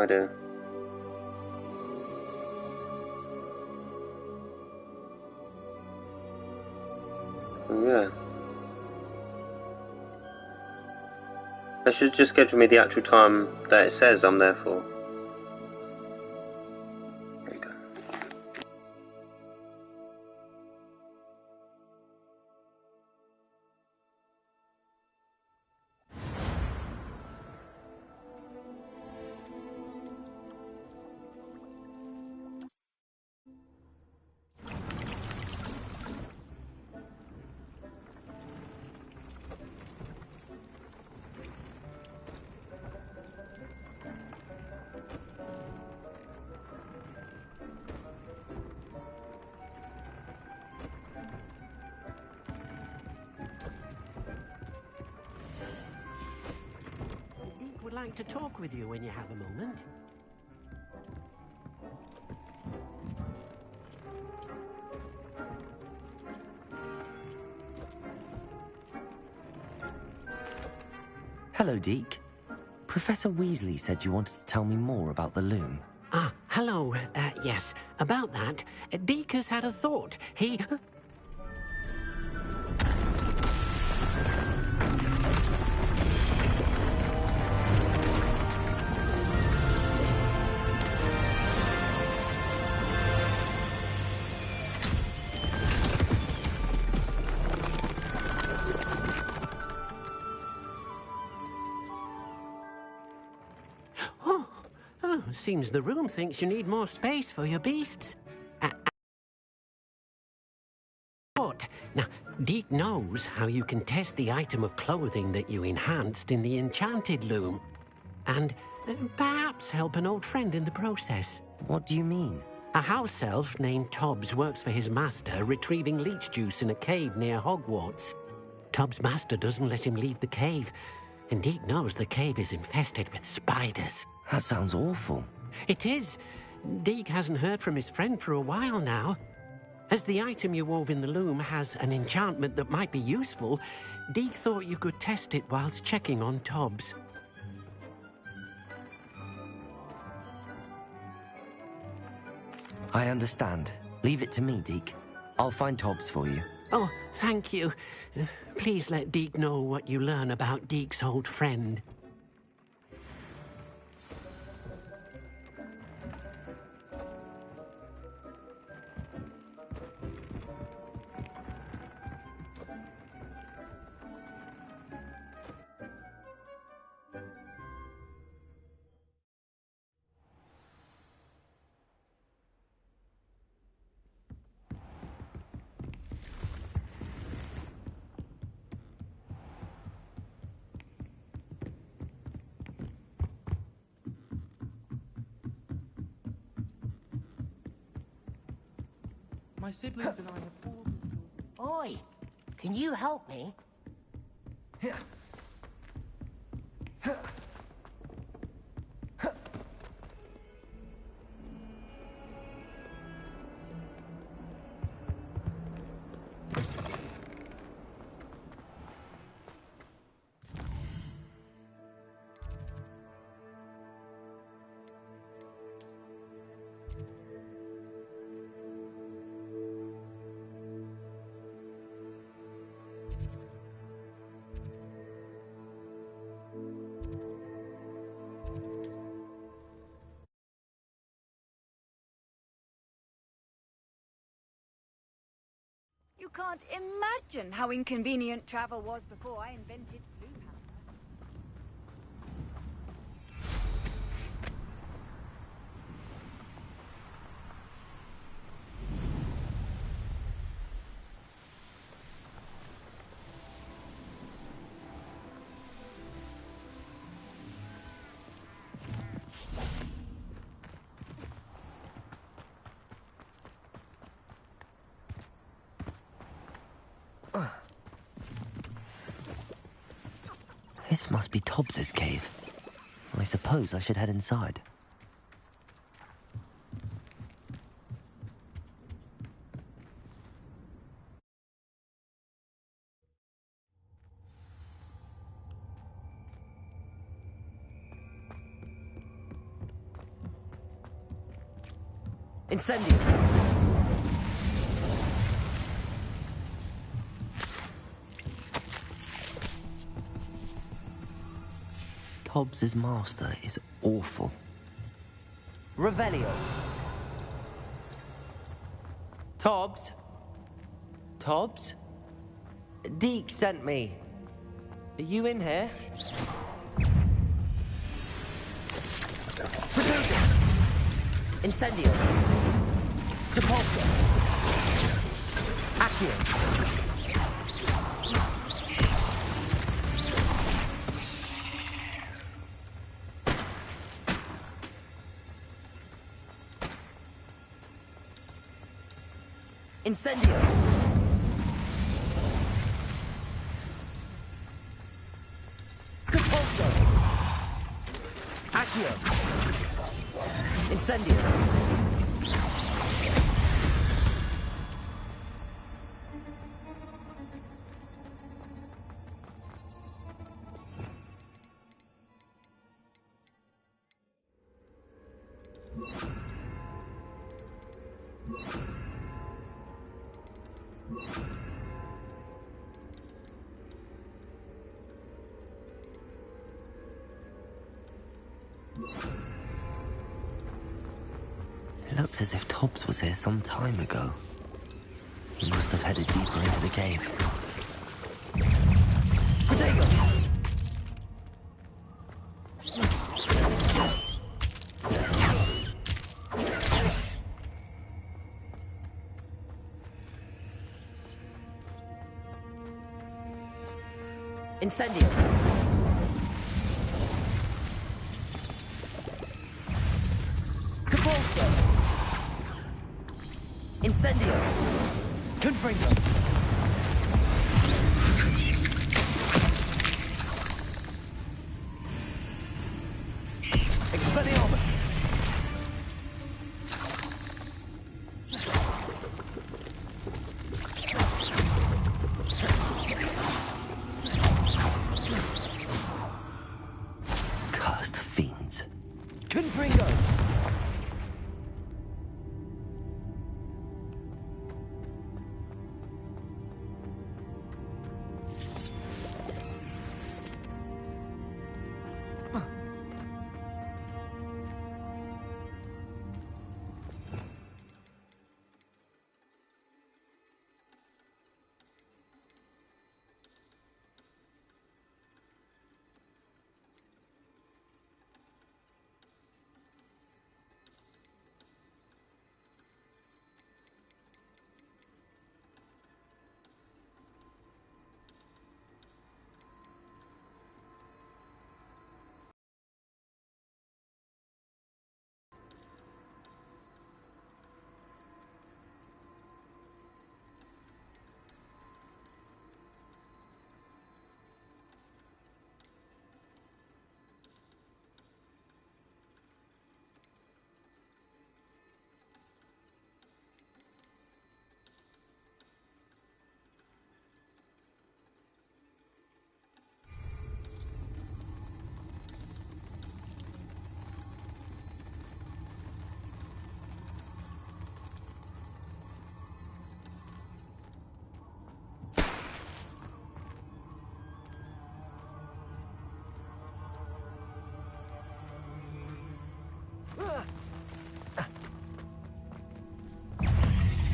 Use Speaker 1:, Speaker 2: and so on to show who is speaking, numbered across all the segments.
Speaker 1: idea. Oh, yeah. They should just schedule me the actual time that it says I'm there for. There you go.
Speaker 2: Would like to talk with you when you have a moment.
Speaker 3: Hello, Deke. Professor Weasley said you wanted to tell me more about the loom.
Speaker 2: Ah, hello. Yes, about that. Deke has had a thought. He... Oh, seems the room thinks you need more space for your beasts. Now, Deke knows how you can test the item of clothing that you enhanced in the enchanted loom. And perhaps help an old friend in the process.
Speaker 3: What do you mean?
Speaker 2: A house elf named Tobbs works for his master, retrieving leech juice in a cave near Hogwarts. Tobbs' master doesn't let him leave the cave, and Deke knows the cave is infested with spiders.
Speaker 3: That sounds awful.
Speaker 2: It is. Deke hasn't heard from his friend for a while now. As the item you wove in the loom has an enchantment that might be useful, Deke thought you could test it whilst checking on Tobbs.
Speaker 3: I understand. Leave it to me, Deke. I'll find Tobbs for you.
Speaker 2: Oh, thank you. Please let Deke know what you learn about Deke's old friend.
Speaker 4: My siblings and I have all...
Speaker 5: Oi! Can you help me?
Speaker 6: You can't imagine how inconvenient travel was before I invented blue powder.
Speaker 3: This must be Tobbs's cave. I suppose I should head inside. Incendio! Tobbs's master is awful. Revelio! Tobbs? Tobbs? Deke sent me. Are you in here? Incendio. Depulso. Accio. Incendio. Depulso. Accio. Incendio. It looks as if Tobbs was here some time ago. He must have headed deeper into the cave. Protego! Incendio! Depulso! Incendio! Confringo! Expelliarmus! Cursed fiends! Confringo!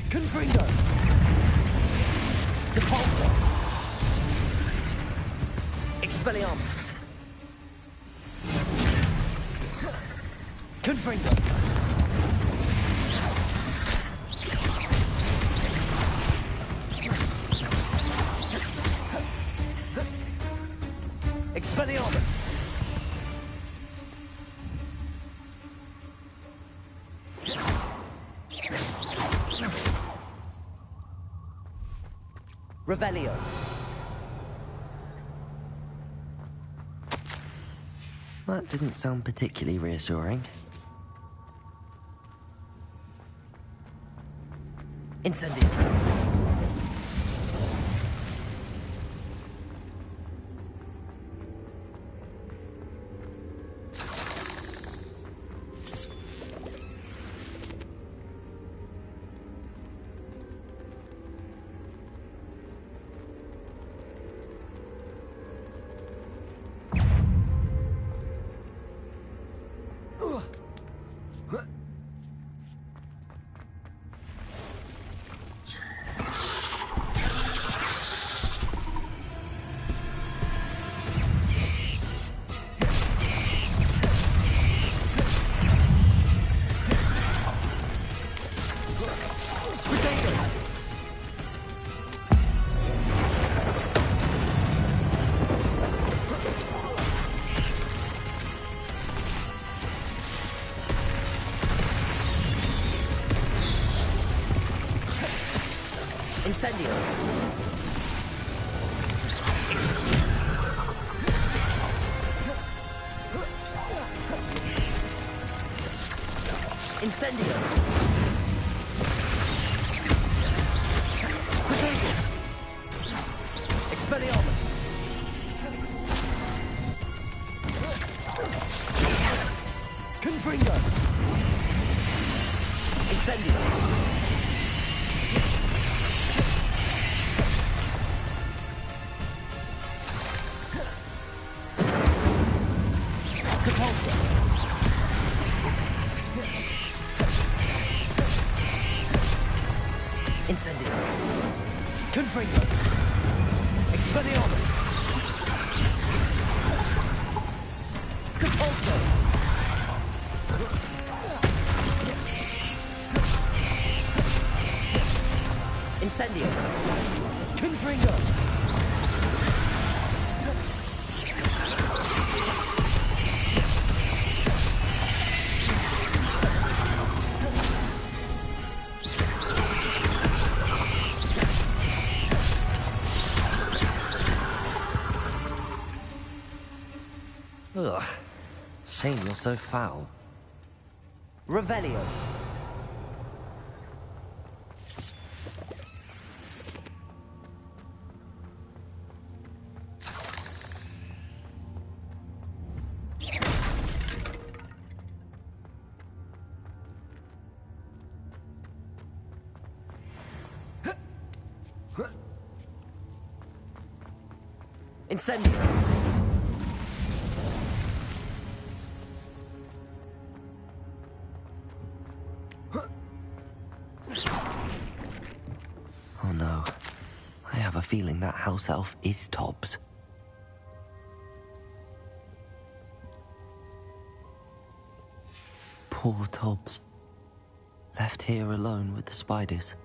Speaker 3: Confringo! Depulso! Expelliarmus! Confringo! Expelliarmus! Revelio. That didn't sound particularly reassuring. Incendio.
Speaker 7: Incendio. Incendio. Expelliarmus. Confringo. Incendio. Catapulta. Incendio. Confringo. Expelliarmus. Catapulta. Incendio. Confringo.
Speaker 3: Ugh. Shame you're so foul.
Speaker 7: Revelio. Incendio.
Speaker 3: Oh no. I have a feeling that house elf is Tobbs. Poor Tobbs. Left here alone with the spiders.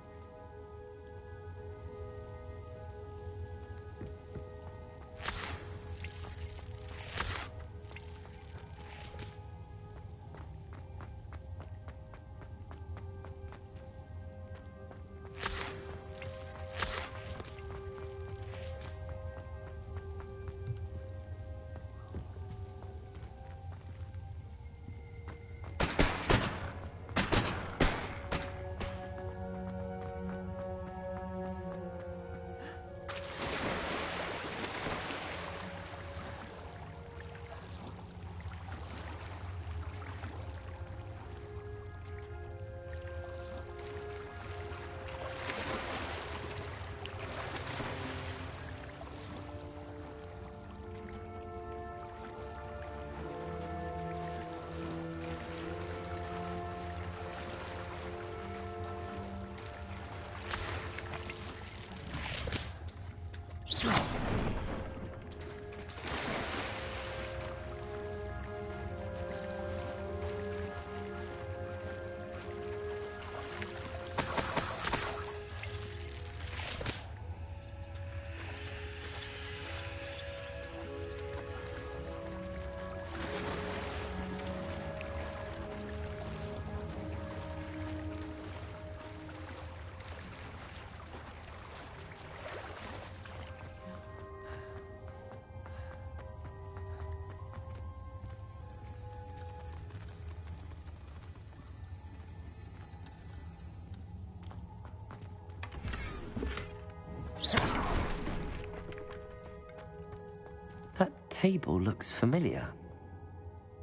Speaker 3: That table looks familiar.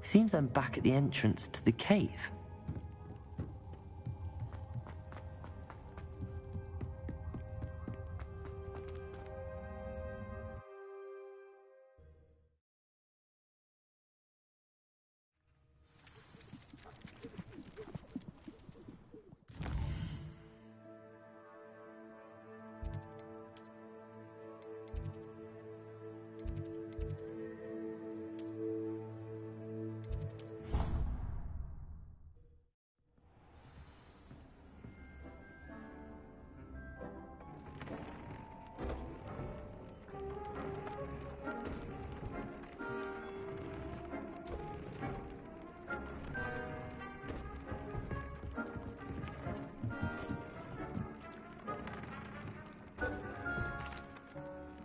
Speaker 3: Seems I'm back at the entrance to the cave.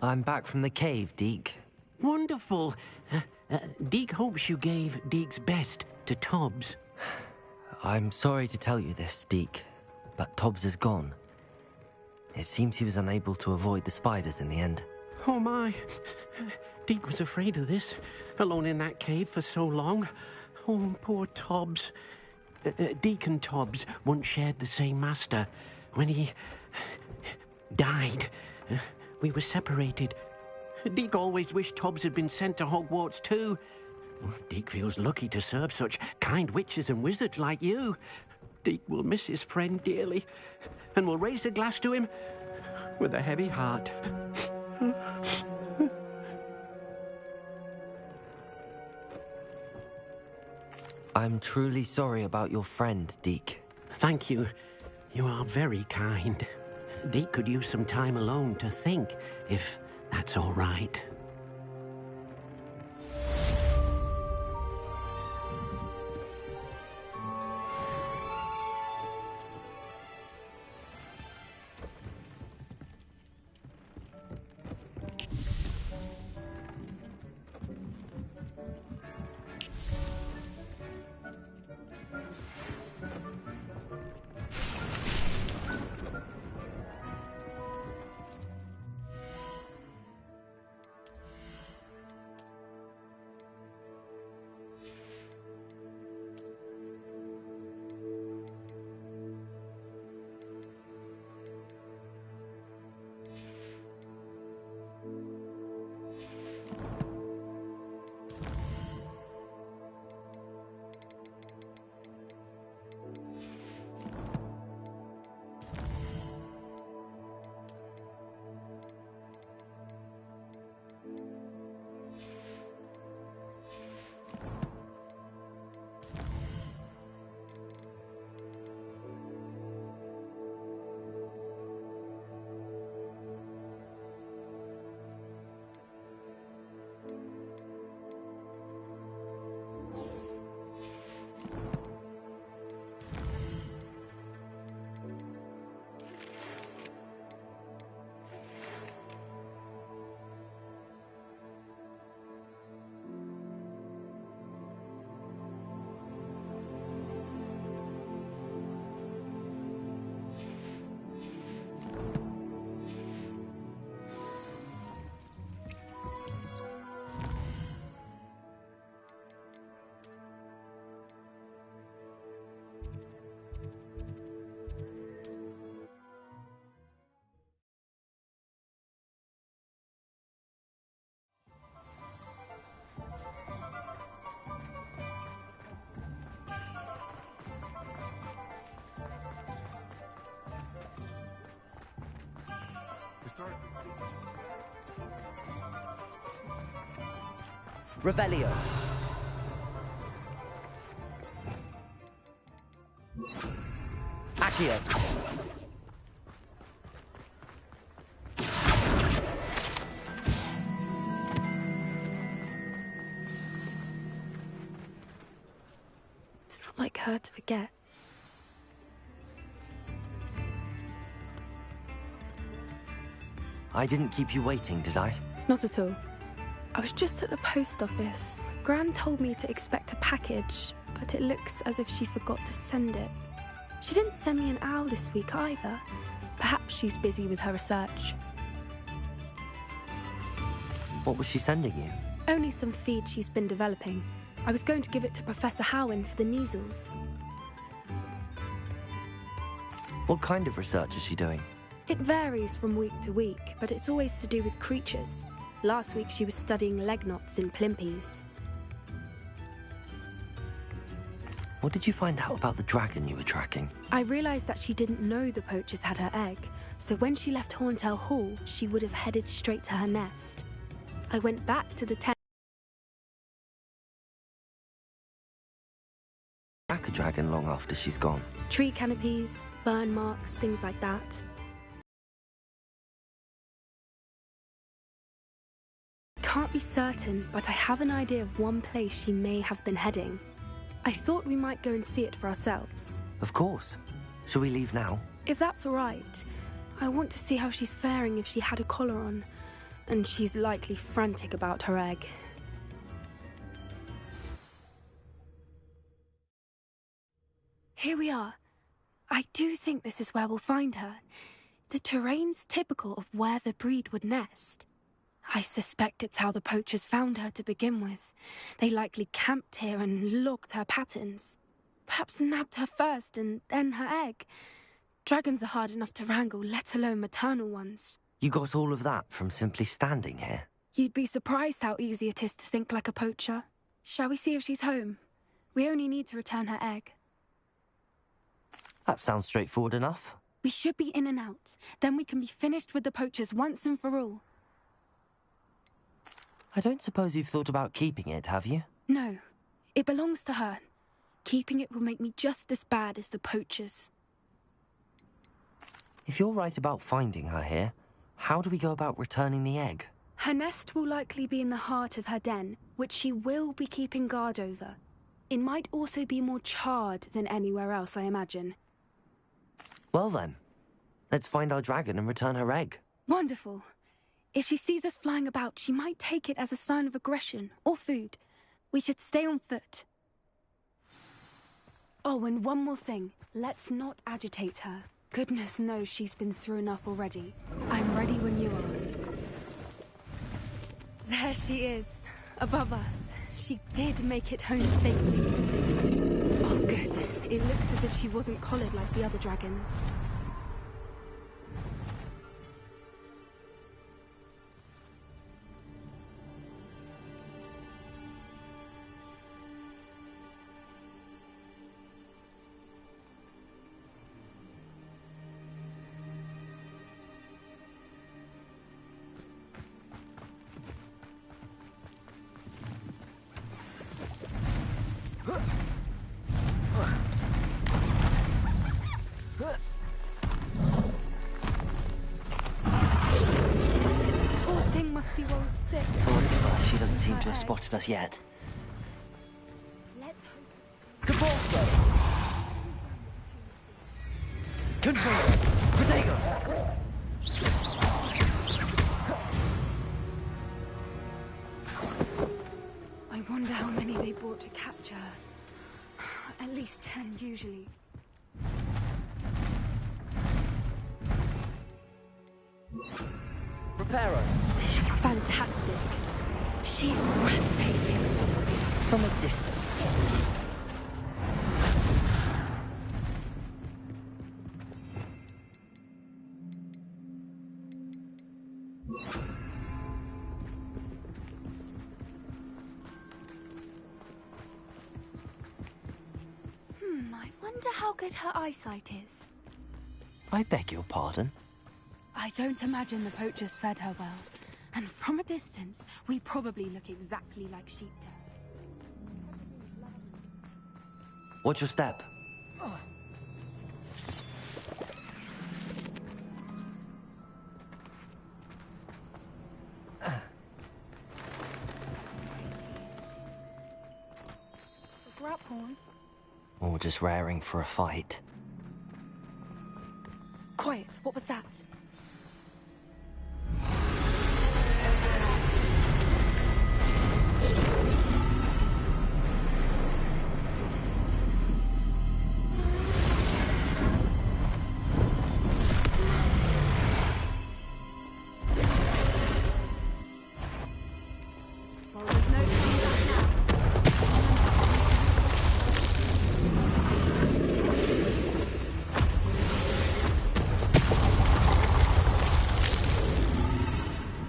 Speaker 3: I'm back from the cave, Deke.
Speaker 2: Wonderful. Deke hopes you gave Deke's best to Tobbs.
Speaker 3: I'm sorry to tell you this, Deke, but Tobbs is gone. It seems he was unable to avoid the spiders in the end.
Speaker 2: Oh my. Deke was afraid of this, alone in that cave for so long. Oh, poor Tobbs. Deke and Tobbs once shared the same master. When he died, we were separated. Deke always wished Tobbs had been sent to Hogwarts too. Deke feels lucky to serve such kind witches and wizards like you. Deke will miss his friend dearly, and will raise a glass to him with a heavy heart.
Speaker 3: I'm truly sorry about your friend, Deke.
Speaker 2: Thank you. You are very kind. Deke could use some time alone to think, if that's all right.
Speaker 7: Revelio. Accio.
Speaker 8: It's not like her to forget.
Speaker 3: I didn't keep you waiting, did I?
Speaker 8: Not at all. I was just at the post office. Gran told me to expect a package, but it looks as if she forgot to send it. She didn't send me an owl this week either. Perhaps she's busy with her research.
Speaker 3: What was she sending you?
Speaker 8: Only some feed she's been developing. I was going to give it to Professor Howin for the measles.
Speaker 3: What kind of research is she doing?
Speaker 8: It varies from week to week, but it's always to do with creatures. Last week she was studying leg knots in plimpies.
Speaker 3: What did you find out about the dragon you were tracking?
Speaker 8: I realised that she didn't know the poachers had her egg, so when she left Horntail Hall, she would have headed straight to her nest. I went back to the tent.
Speaker 3: Track a dragon long after she's gone.
Speaker 8: Tree canopies, burn marks, things like that. Can't be certain, but I have an idea of one place she may have been heading. I thought we might go and see it for ourselves.
Speaker 3: Of course. Shall we leave now?
Speaker 8: If that's all right. I want to see how she's faring if she had a collar on. and she's likely frantic about her egg. Here we are. I do think this is where we'll find her. The terrain's typical of where the breed would nest. I suspect it's how the poachers found her to begin with. They likely camped here and logged her patterns. Perhaps nabbed her first and then her egg. Dragons are hard enough to wrangle, let alone maternal ones.
Speaker 3: You got all of that from simply standing here?
Speaker 8: You'd be surprised how easy it is to think like a poacher. Shall we see if she's home? We only need to return her egg.
Speaker 3: That sounds straightforward enough.
Speaker 8: We should be in and out. Then we can be finished with the poachers once and for all.
Speaker 3: I don't suppose you've thought about keeping it, have you?
Speaker 8: No. It belongs to her. Keeping it will make me just as bad as the poachers.
Speaker 3: If you're right about finding her here, how do we go about returning the egg?
Speaker 8: Her nest will likely be in the heart of her den, which she will be keeping guard over. It might also be more charred than anywhere else, I imagine.
Speaker 3: Well then, let's find our dragon and return her egg.
Speaker 8: Wonderful. If she sees us flying about, she might take it as a sign of aggression or food. We should stay on foot. Oh, and one more thing. Let's not agitate her. Goodness knows she's been through enough already. I'm ready when you are. There she is, above us. She did make it home safely. Oh, good. It looks as if she wasn't collared like the other dragons.
Speaker 3: She doesn't seem to have spotted us yet.
Speaker 8: Let's hope.
Speaker 7: Cabalso! Control! Protego!
Speaker 8: I wonder how many they brought to capture her. At least 10 usually.
Speaker 7: Reparo!
Speaker 8: Fantastic. She's breathtaking.
Speaker 7: From a distance.
Speaker 8: I wonder how good her eyesight is.
Speaker 3: I beg your pardon?
Speaker 8: I don't imagine the poachers fed her well. And from a distance, we probably look exactly like sheep do.
Speaker 3: Watch your step.
Speaker 8: Graphorn.
Speaker 3: Or just raring for a fight.
Speaker 8: Quiet, what was that? Well, there's no turning back now.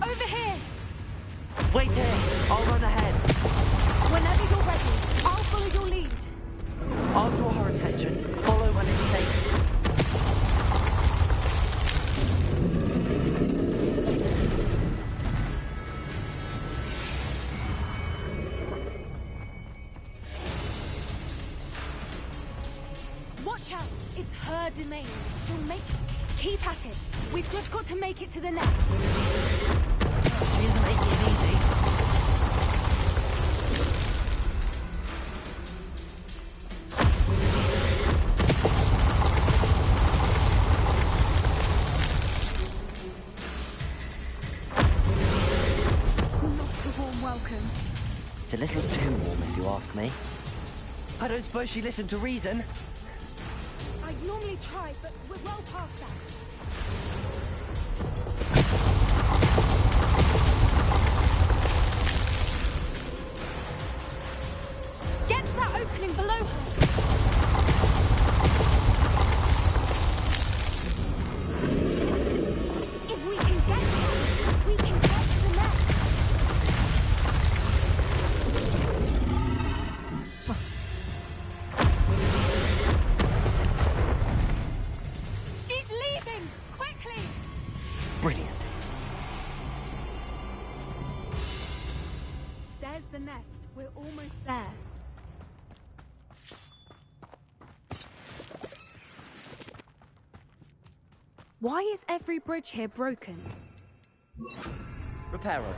Speaker 8: Over here!
Speaker 7: Wait here! I'll run ahead.
Speaker 8: Whenever you're ready, I'll follow your lead.
Speaker 7: I'll draw her attention. Follow when it's safe.
Speaker 8: Watch out! It's her domain. She'll make... Keep at it. We've just got to make it to the nest.
Speaker 7: She isn't making it easy.
Speaker 3: little too warm, if you ask me. I don't suppose she listened to reason.
Speaker 8: I'd normally try, but we're well past that. Get to that opening below her. If we can get her, we can get to the nest. She's leaving! Quickly!
Speaker 3: Brilliant.
Speaker 8: There's the nest. We're almost there. Why is every bridge here broken?
Speaker 3: Repairer.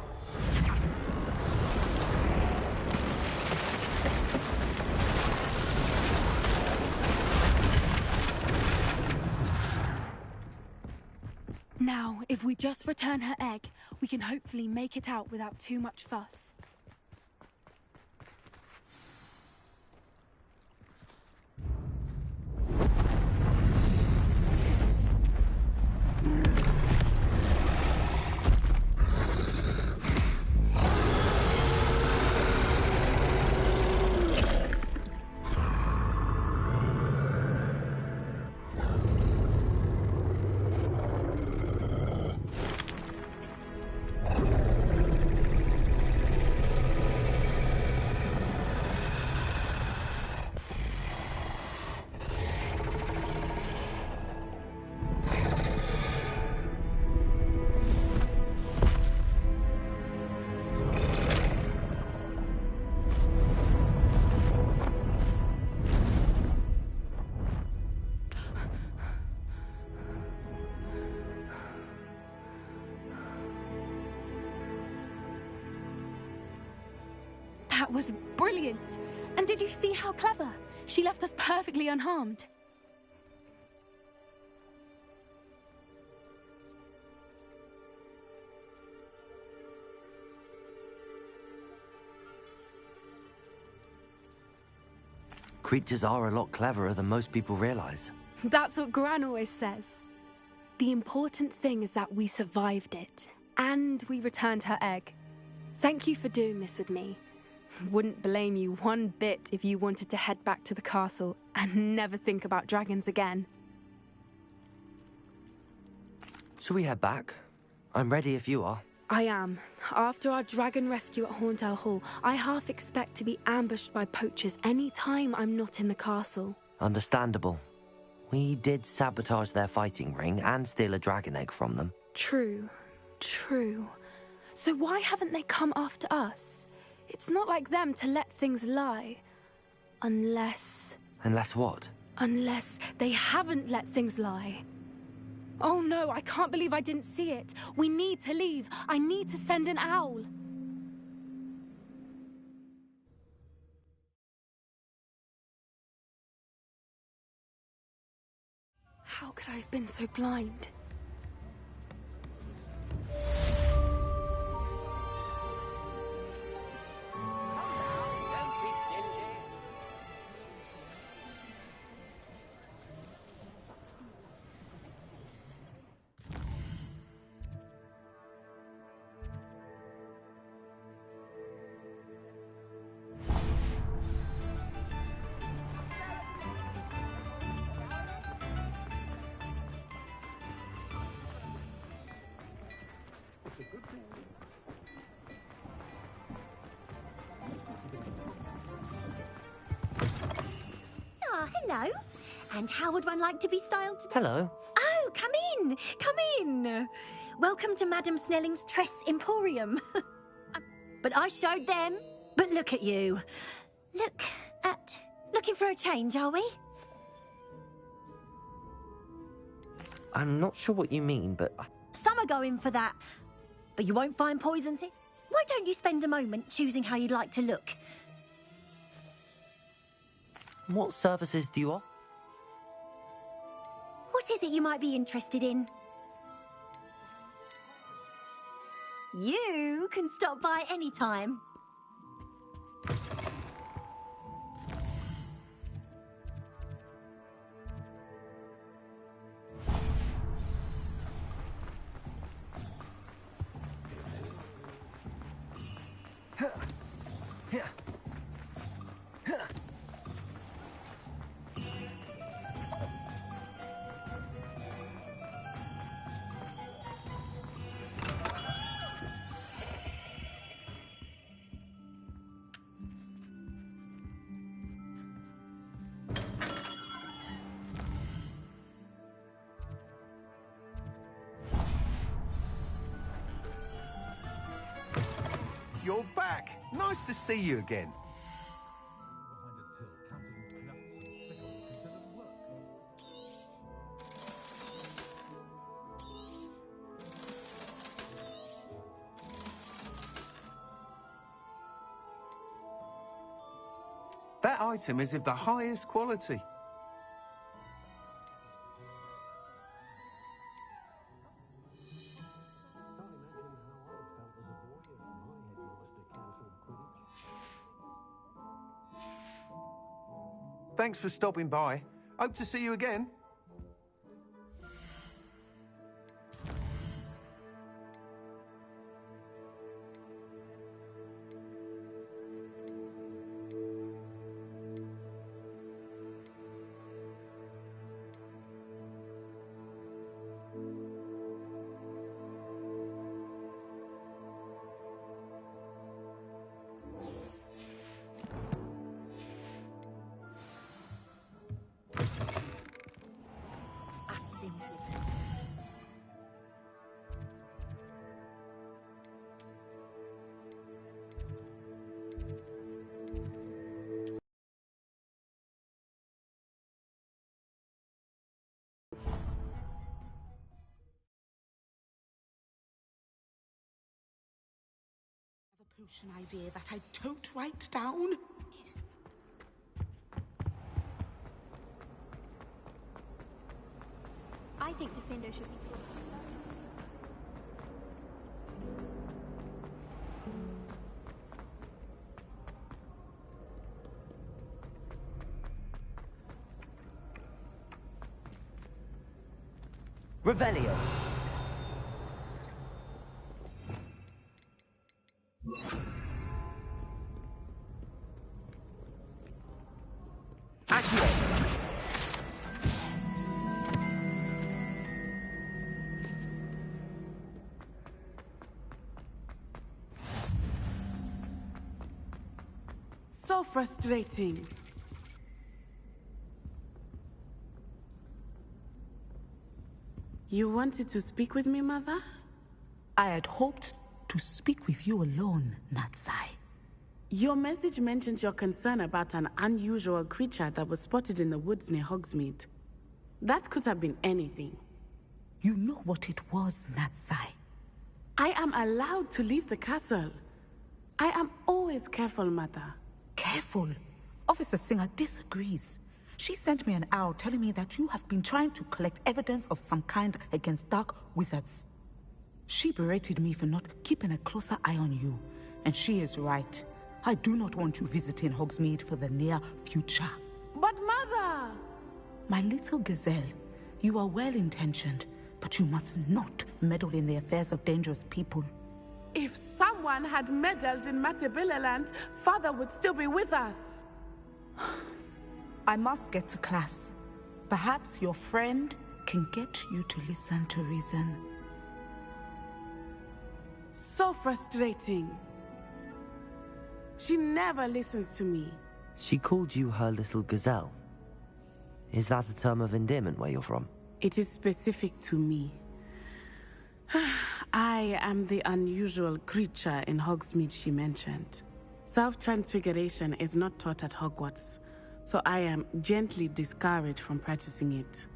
Speaker 8: Now, if we just return her egg, we can hopefully make it out without too much fuss. That was brilliant! And did you see how clever? She left us perfectly unharmed.
Speaker 3: Creatures are a lot cleverer than most people realize.
Speaker 8: That's what Gran always says. The important thing is that we survived it, and we returned her egg. Thank you for doing this with me. Wouldn't blame you one bit if you wanted to head back to the castle and never think about dragons again.
Speaker 3: Shall we head back? I'm ready if you are.
Speaker 8: I am. After our dragon rescue at Hauntel Hall, I half expect to be ambushed by poachers any time I'm not in the castle.
Speaker 3: Understandable. We did sabotage their fighting ring and steal a dragon egg from them.
Speaker 8: True. True. So why haven't they come after us? It's not like them to let things lie. Unless...
Speaker 3: Unless what?
Speaker 8: Unless they haven't let things lie. Oh no, I can't believe I didn't see it. We need to leave. I need to send an owl. How could I have been so blind?
Speaker 9: Hello. And how would one like to be styled today?
Speaker 3: Hello.
Speaker 9: Oh, come in. Come in. Welcome to Madame Snelling's Tress Emporium. But I showed them. But look at you. Looking for a change, are we?
Speaker 3: I'm not sure what you mean, but...
Speaker 9: Some are going for that. But you won't find poisons here. Why don't you spend a moment choosing how you'd like to look?
Speaker 3: What services do you offer?
Speaker 9: What is it you might be interested in? You can stop by any time.
Speaker 10: back. Nice to see you again. That item is of the highest quality. Thanks for stopping by. Hope to see you again.
Speaker 11: Potion idea that I don't write down.
Speaker 8: I think Defender should be called.
Speaker 7: Revelio.
Speaker 11: So frustrating. You wanted to speak with me, Mother?
Speaker 12: I had hoped to speak with you alone, Natsai.
Speaker 11: Your message mentioned your concern about an unusual creature that was spotted in the woods near Hogsmeade. That could have been anything.
Speaker 12: You know what it was, Natsai.
Speaker 11: I am allowed to leave the castle. I am always careful, Mother.
Speaker 12: Careful? Officer Singer disagrees. She sent me an owl telling me that you have been trying to collect evidence of some kind against dark wizards. She berated me for not keeping a closer eye on you, and she is right. I do not want you visiting Hogsmeade for the near future.
Speaker 11: But Mother!
Speaker 12: My little gazelle, you are well-intentioned, but you must not meddle in the affairs of dangerous people.
Speaker 11: If someone had meddled in Matabeleland, Father would still be with us.
Speaker 12: I must get to class. Perhaps your friend can get you to listen to reason.
Speaker 11: So frustrating. She never listens to me.
Speaker 3: She called you her little gazelle. Is that a term of endearment where you're from?
Speaker 11: It is specific to me. I am the unusual creature in Hogsmeade she mentioned. Self-transfiguration is not taught at Hogwarts, so I am gently discouraged from practicing it.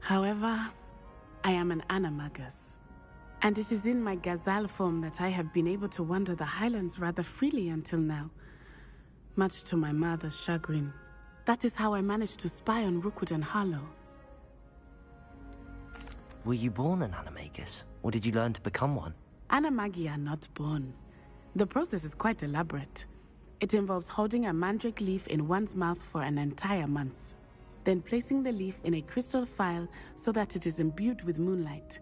Speaker 11: However, I am an animagus, and it is in my gazelle form that I have been able to wander the Highlands rather freely until now, much to my mother's chagrin. That is how I managed to spy on Rookwood and Harlow.
Speaker 3: Were you born an animagus, or did you learn to become one?
Speaker 11: Animagi are not born. The process is quite elaborate. It involves holding a mandrake leaf in one's mouth for an entire month, then placing the leaf in a crystal phial so that it is imbued with moonlight,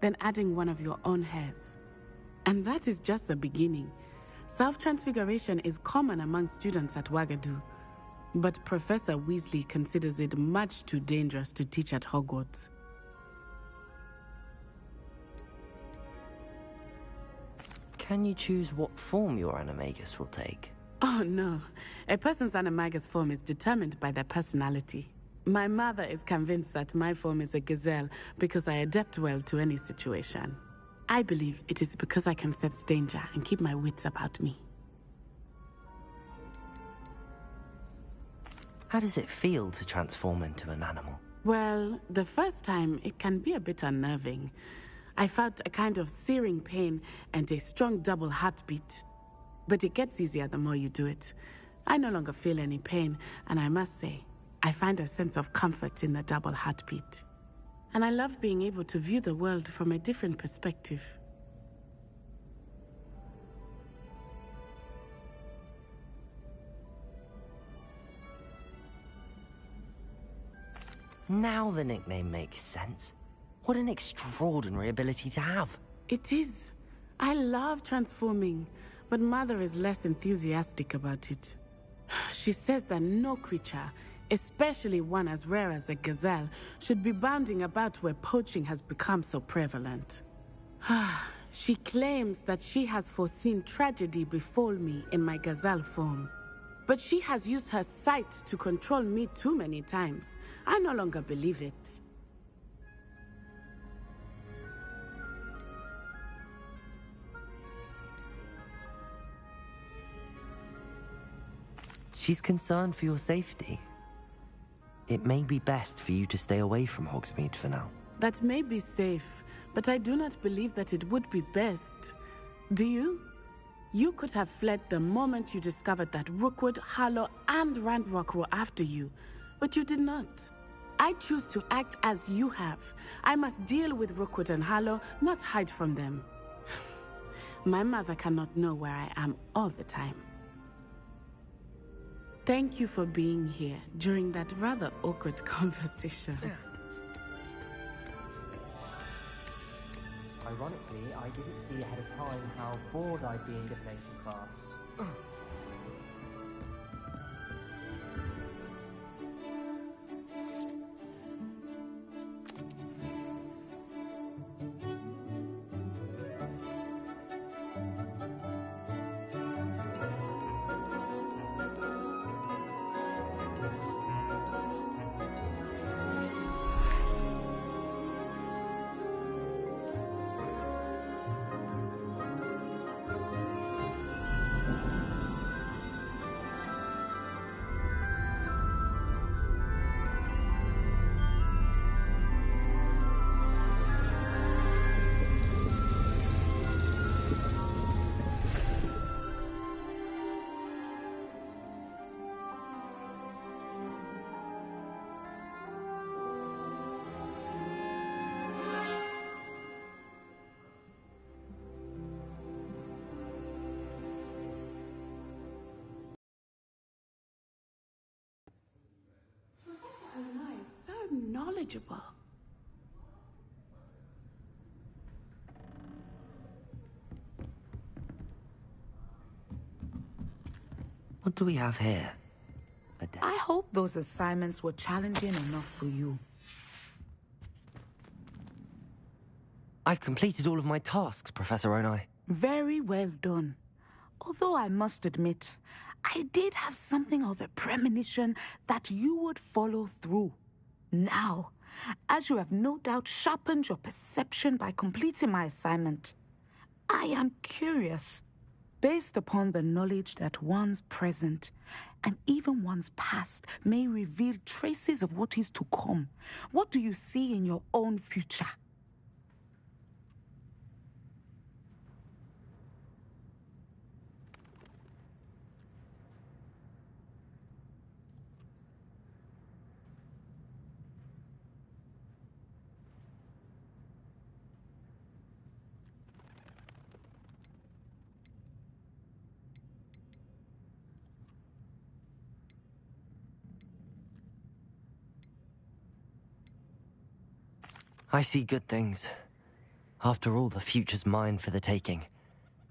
Speaker 11: then adding one of your own hairs. And that is just the beginning. Self-transfiguration is common among students at Wagadu, but Professor Weasley considers it much too dangerous to teach at Hogwarts.
Speaker 3: Can you choose what form your animagus will take?
Speaker 11: Oh no, a person's animagus form is determined by their personality. My mother is convinced that my form is a gazelle because I adapt well to any situation. I believe it is because I can sense danger and keep my wits about me.
Speaker 3: How does it feel to transform into an animal?
Speaker 11: Well, the first time, it can be a bit unnerving. I felt a kind of searing pain and a strong double heartbeat. But it gets easier the more you do it. I no longer feel any pain, and I must say, I find a sense of comfort in the double heartbeat. And I love being able to view the world from a different perspective.
Speaker 3: Now the nickname makes sense. What an extraordinary ability to have.
Speaker 11: It is. I love transforming, but Mother is less enthusiastic about it. She says that no creature, especially one as rare as a gazelle, should be bounding about where poaching has become so prevalent. She claims that she has foreseen tragedy befall me in my gazelle form. But she has used her sight to control me too many times. I no longer believe it.
Speaker 3: She's concerned for your safety. It may be best for you to stay away from Hogsmeade for now.
Speaker 11: That may be safe, but I do not believe that it would be best. Do you? You could have fled the moment you discovered that Rookwood, Harlow, and Randrock were after you, but you did not. I choose to act as you have. I must deal with Rookwood and Harlow, not hide from them. My mother cannot know where I am all the time. Thank you for being here during that rather awkward conversation.
Speaker 13: Ironically, I didn't see ahead of time how bored I'd be in divination class.
Speaker 11: So knowledgeable.
Speaker 3: What do we have here?
Speaker 12: I hope those assignments were challenging enough for you.
Speaker 3: I've completed all of my tasks, Professor Onai.
Speaker 12: Very well done. Although I must admit, I did have something of a premonition that you would follow through. Now, as you have no doubt sharpened your perception by completing my assignment, I am curious, based upon the knowledge that one's present and even one's past may reveal traces of what is to come. What do you see in your own future?
Speaker 3: I see good things. After all, the future's mine for the taking,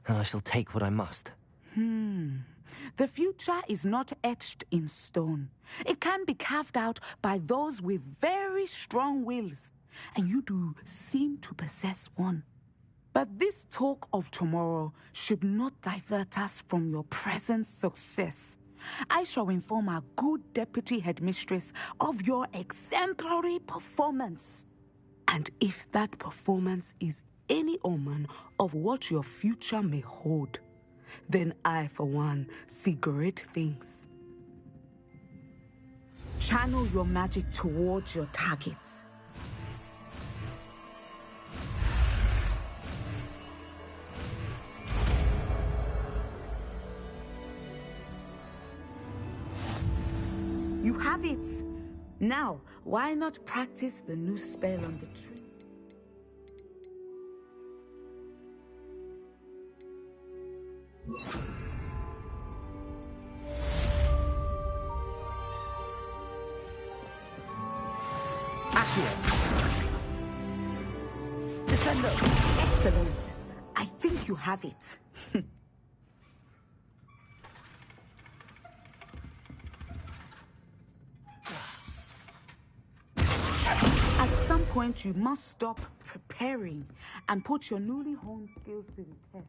Speaker 3: and I shall take what I must.
Speaker 12: The future is not etched in stone. It can be carved out by those with very strong wills, and you do seem to possess one. But this talk of tomorrow should not divert us from your present success. I shall inform our good deputy headmistress of your exemplary performance. And if that performance is any omen of what your future may hold, then I, for one, see great things. Channel your magic towards your targets. You have it! Now, why not practice the new spell on the tree?
Speaker 7: Descendo!
Speaker 12: Excellent. I think you have it. At some point, you must stop preparing and put your newly honed skills to the test.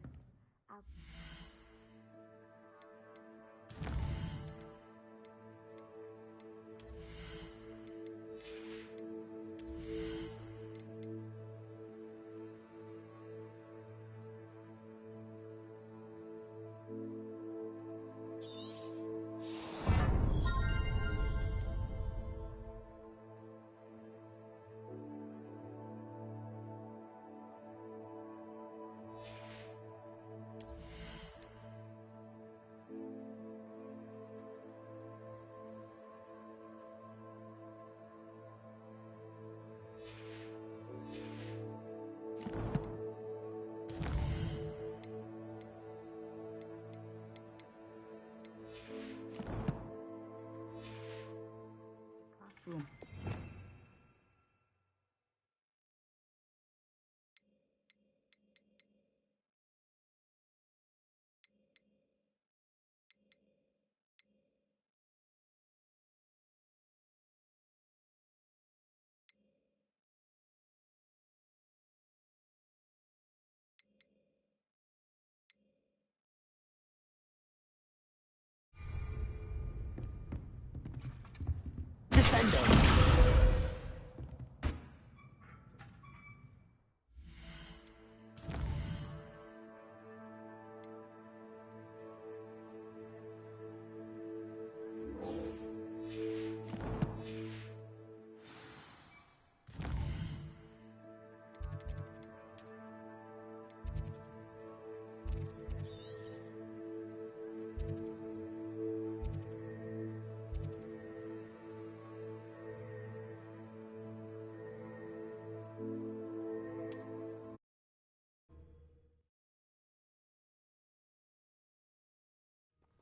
Speaker 7: Descendo!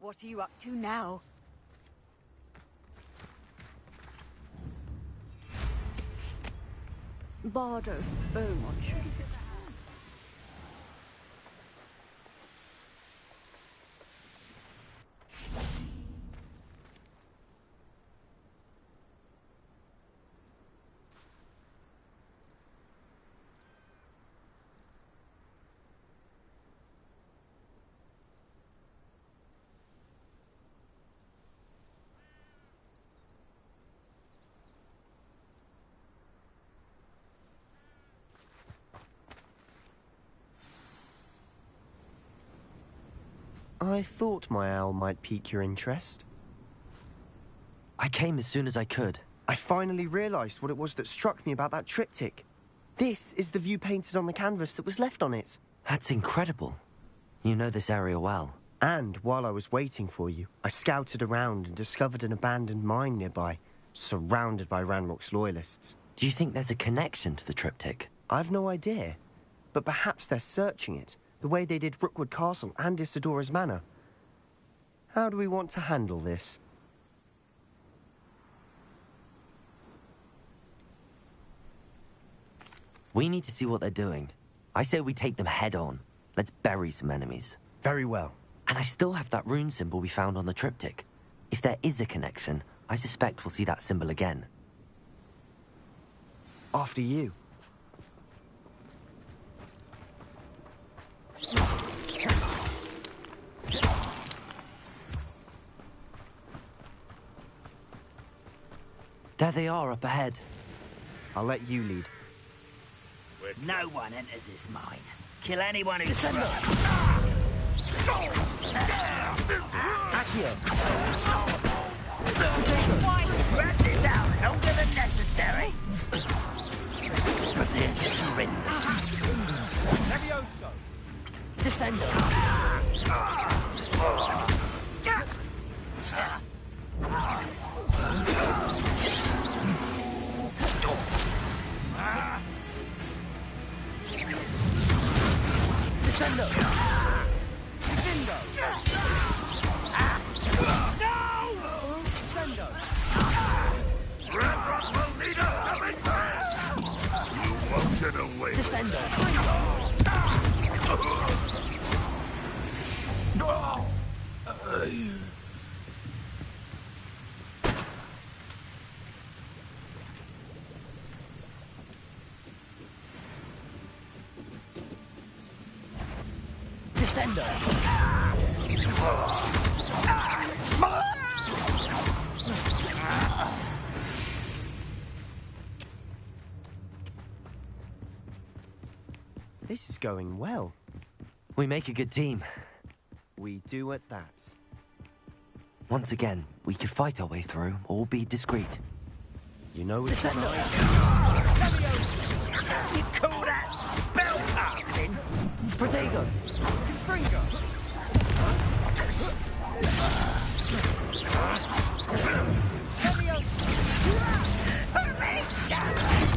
Speaker 6: What are you up to now?
Speaker 14: Bardo, Beaumont.
Speaker 15: I thought my owl might pique your interest.
Speaker 3: I came as soon as I could.
Speaker 15: I finally realized what it was that struck me about that triptych. This is the view painted on the canvas that was left on it.
Speaker 3: That's incredible. You know this area well.
Speaker 15: And while I was waiting for you, I scouted around and discovered an abandoned mine nearby, surrounded by Ranrock's loyalists.
Speaker 3: Do you think there's a connection to the triptych?
Speaker 15: I've no idea, but perhaps they're searching it, the way they did Rookwood Castle and Isidora's Manor. How do we want to handle this?
Speaker 3: We need to see what they're doing. I say we take them head on. Let's bury some enemies.
Speaker 15: Very well.
Speaker 3: And I still have that rune symbol we found on the triptych. If there is a connection, I suspect we'll see that symbol again.
Speaker 15: After you.
Speaker 3: There they are up ahead.
Speaker 15: I'll let you lead.
Speaker 16: No one enters this mine. Kill anyone who's
Speaker 15: Accio!
Speaker 16: Drag this out longer than necessary. Prepare to surrender.
Speaker 7: Levioso!
Speaker 16: Descendo. Descendo.
Speaker 7: Vindo! No! Descendo!
Speaker 17: You won't get away.
Speaker 16: Descendo. Descendo.
Speaker 15: This is going well.
Speaker 3: We make a good team.
Speaker 15: We do at that.
Speaker 3: Once again, we could fight our way through or be discreet.
Speaker 15: You know it's
Speaker 16: Descendo. You call that spellcasting?
Speaker 3: Protego!
Speaker 7: Confringo!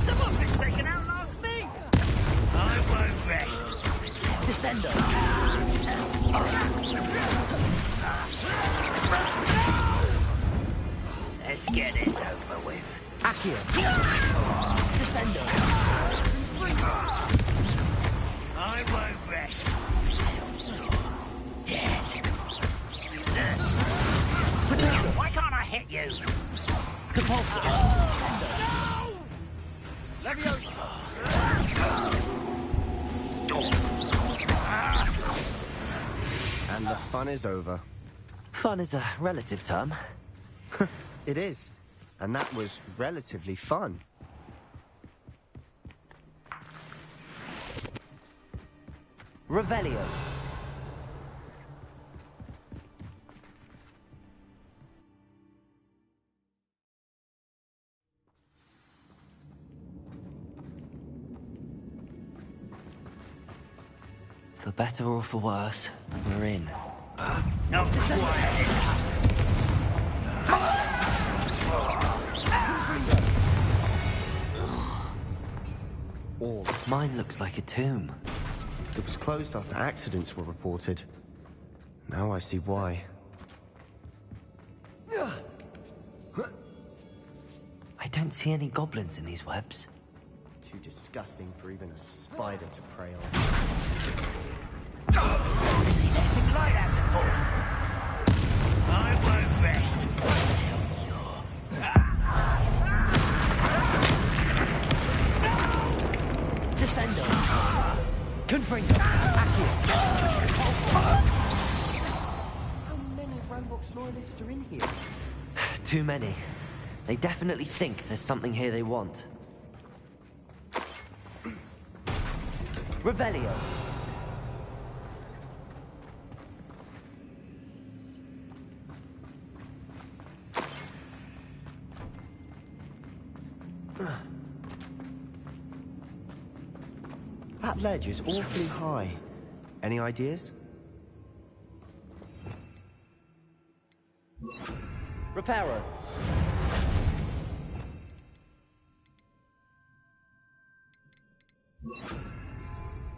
Speaker 16: Someone's been taken out last me! I won't rest. Descendo. Let's get this over with.
Speaker 3: Accio!
Speaker 16: Descendo. I won't rest. Dead. Why can't I hit you?
Speaker 3: Depulso!
Speaker 7: Levioso!
Speaker 15: And the fun is over.
Speaker 3: Fun is a relative term.
Speaker 15: It is. And that was relatively fun.
Speaker 3: Revelio. For better or for worse, we're in.
Speaker 16: Not quiet.
Speaker 3: This mine looks like a tomb.
Speaker 15: It was closed after accidents were reported. Now I see why.
Speaker 3: I don't see any goblins in these webs.
Speaker 15: Too disgusting for even a spider to prey on.
Speaker 16: Never seen anything like that before. I won't rest until you're... Descendo.
Speaker 3: Confringo. Accio.
Speaker 15: How many Rambox loyalists are in here?
Speaker 3: Too many. They definitely think there's something here they want. Revelio.
Speaker 15: That ledge is awfully high. Any ideas?
Speaker 3: Reparo.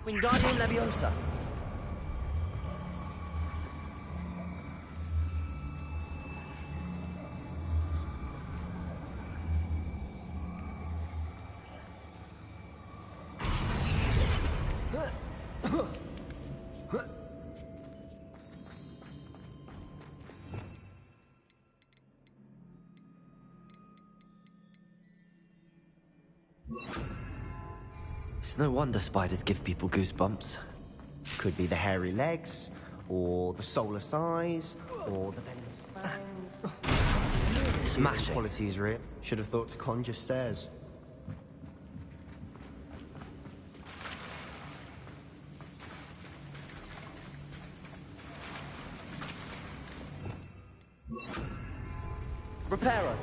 Speaker 3: Wingardium Leviosa. It's no wonder spiders give people goosebumps.
Speaker 15: Could be the hairy legs, or the soulless eyes, or the venomous fangs.
Speaker 3: Smashing.
Speaker 15: Qualities, Rip. Should have thought to conjure stairs.
Speaker 3: Reparo.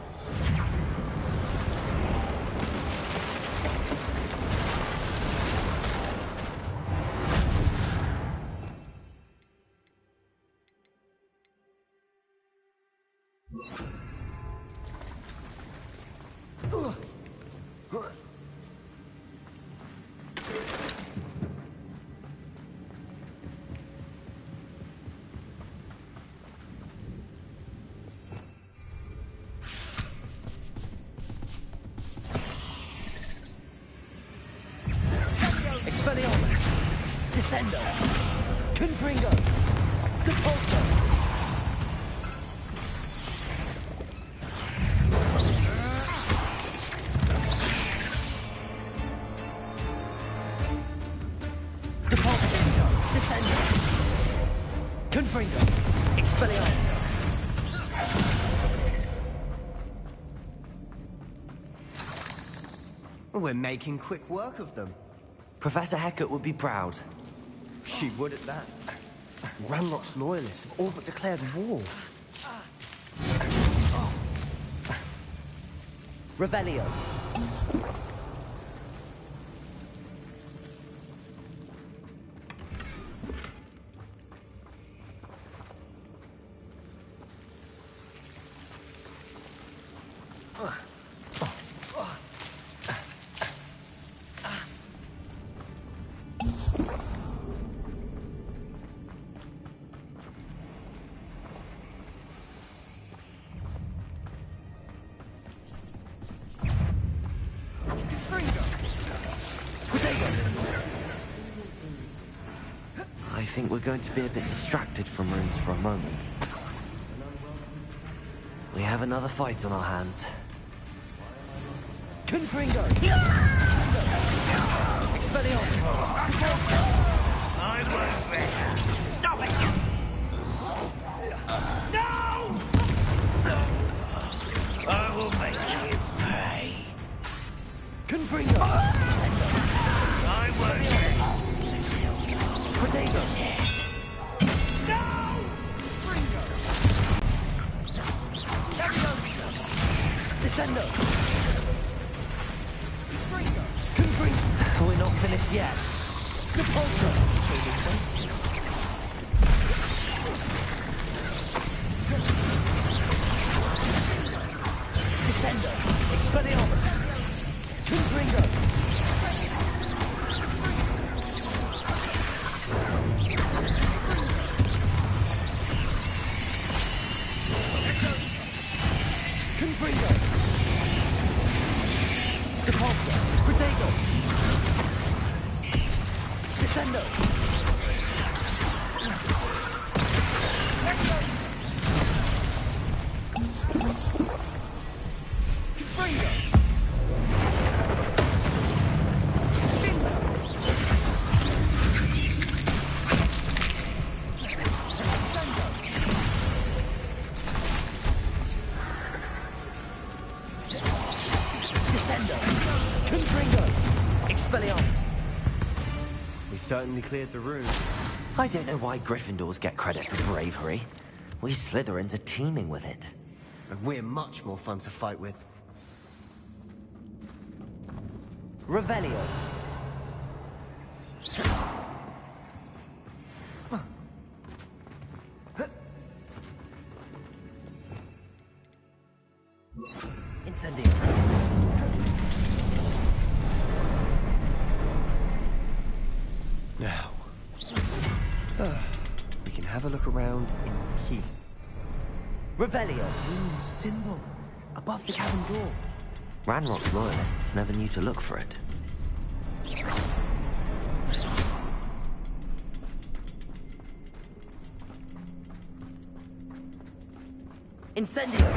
Speaker 16: Expelliarmus! Descendo! Confringo! Depulso! Depulso! Descendo! Confringo! Expelliarmus!
Speaker 15: We're making quick work of them.
Speaker 3: Professor Hecat would be proud.
Speaker 15: She would at that. Ranrock's loyalists have all but declared war.
Speaker 16: Revelio.
Speaker 3: I think we're going to be a bit distracted from runes for a moment. We have another fight on our hands.
Speaker 16: Confringo! Expelliarmus!
Speaker 17: I was better. Stop it! No! I will make you pay.
Speaker 16: Confringo!
Speaker 17: I was better.
Speaker 16: Protego!
Speaker 17: No!
Speaker 16: Descendo! Confringo! We're not finished yet. Depulso! Descendo! Expelliarmus! Confringo! Confringo! Depulso! Protego! Descendo! Confringo! Descendo! Confringo! Expelliarmus!
Speaker 15: We certainly cleared the room.
Speaker 3: I don't know why Gryffindors get credit for bravery. We Slytherins are teeming with it.
Speaker 15: And we're much more fun to fight with.
Speaker 16: Revelio! Incendio!
Speaker 15: Now, we can have a look around in peace.
Speaker 16: Revelio!
Speaker 15: Rune symbol above the cabin door.
Speaker 3: Ranrock's loyalists never knew to look for it.
Speaker 16: Incendio!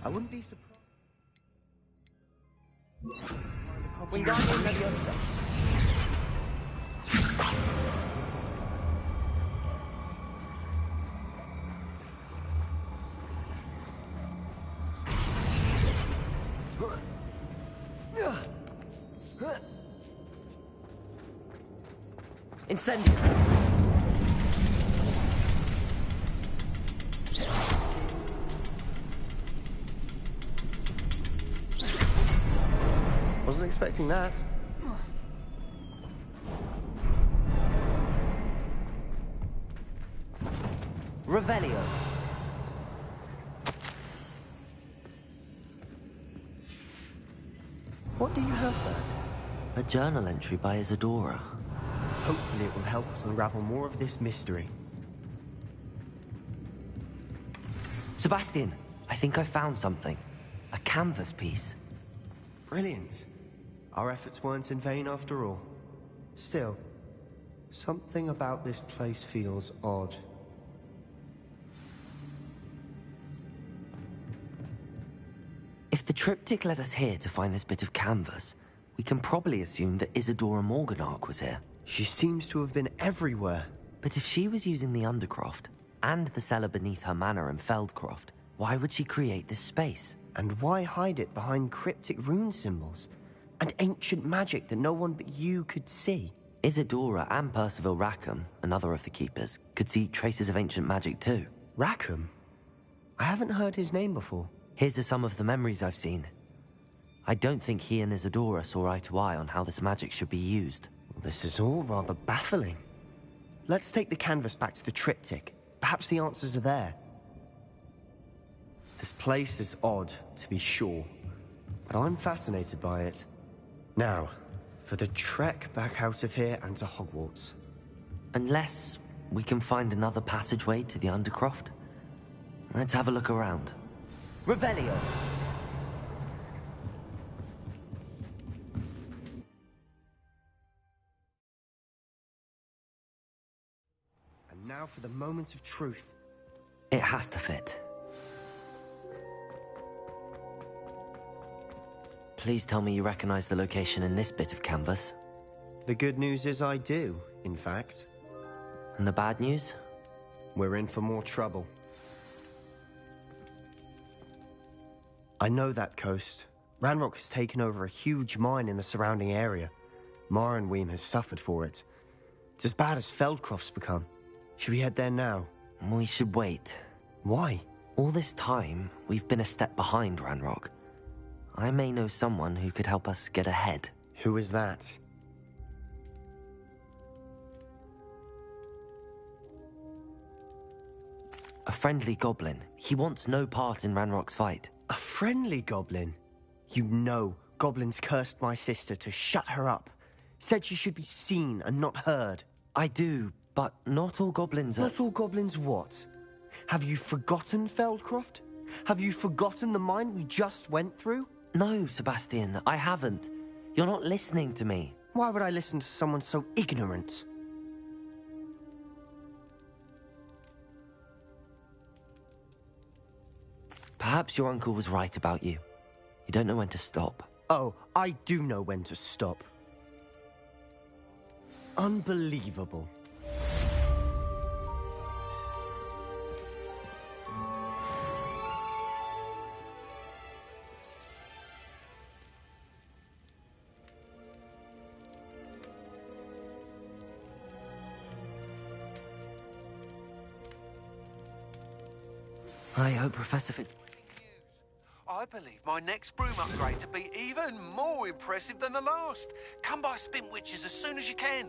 Speaker 15: I wouldn't be surprised.
Speaker 16: Wingardium Leviosa!
Speaker 3: Incendio!
Speaker 15: Wasn't expecting that.
Speaker 3: Revelio.
Speaker 15: What do you have there?
Speaker 3: A journal entry by Isadora.
Speaker 15: Hopefully it will help us unravel more of this mystery.
Speaker 3: Sebastian, I think I found something. A canvas piece.
Speaker 15: Brilliant. Our efforts weren't in vain after all. Still, something about this place feels odd.
Speaker 3: If the triptych led us here to find this bit of canvas, we can probably assume that Isadora Morganach was here.
Speaker 15: She seems to have been everywhere.
Speaker 3: But if she was using the Undercroft, and the cellar beneath her manor in Feldcroft, why would she create this space?
Speaker 15: And why hide it behind cryptic rune symbols? And ancient magic that no one but you could see?
Speaker 3: Isadora and Percival Rackham, another of the Keepers, could see traces of ancient magic too.
Speaker 15: Rackham? I haven't heard his name before.
Speaker 3: Here's some of the memories I've seen. I don't think he and Isadora saw eye to eye on how this magic should be used.
Speaker 15: This is all rather baffling. Let's take the canvas back to the triptych. Perhaps the answers are there. This place is odd, to be sure, but I'm fascinated by it. Now, for the trek back out of here and to Hogwarts.
Speaker 3: Unless we can find another passageway to the Undercroft. Let's have a look around. Revelio!
Speaker 15: And now for the moment of truth.
Speaker 3: It has to fit. Please tell me you recognize the location in this bit of canvas.
Speaker 15: The good news is I do, in fact.
Speaker 3: And the bad news?
Speaker 15: We're in for more trouble. I know that coast. Ranrock has taken over a huge mine in the surrounding area. Marrenweem has suffered for it. It's as bad as Feldcroft's become. Should we head there now?
Speaker 3: We should wait.
Speaker 15: Why?
Speaker 3: All this time, we've been a step behind Ranrock. I may know someone who could help us get ahead.
Speaker 15: Who is that?
Speaker 3: A friendly goblin. He wants no part in Ranrock's fight.
Speaker 15: A friendly goblin? You know, goblins cursed my sister to shut her up. Said she should be seen and not heard.
Speaker 3: I do, but not all goblins are...
Speaker 15: Not all goblins what? Have you forgotten Feldcroft? Have you forgotten the mine we just went through?
Speaker 3: No, Sebastian, I haven't. You're not listening to me.
Speaker 15: Why would I listen to someone so ignorant?
Speaker 3: Perhaps your uncle was right about you. You don't know when to stop.
Speaker 15: Oh, I do know when to stop. Unbelievable.
Speaker 3: I hope Professor Fitz...
Speaker 10: I believe my next broom upgrade to be even more impressive than the last. Come by Spintwitches as soon as you can.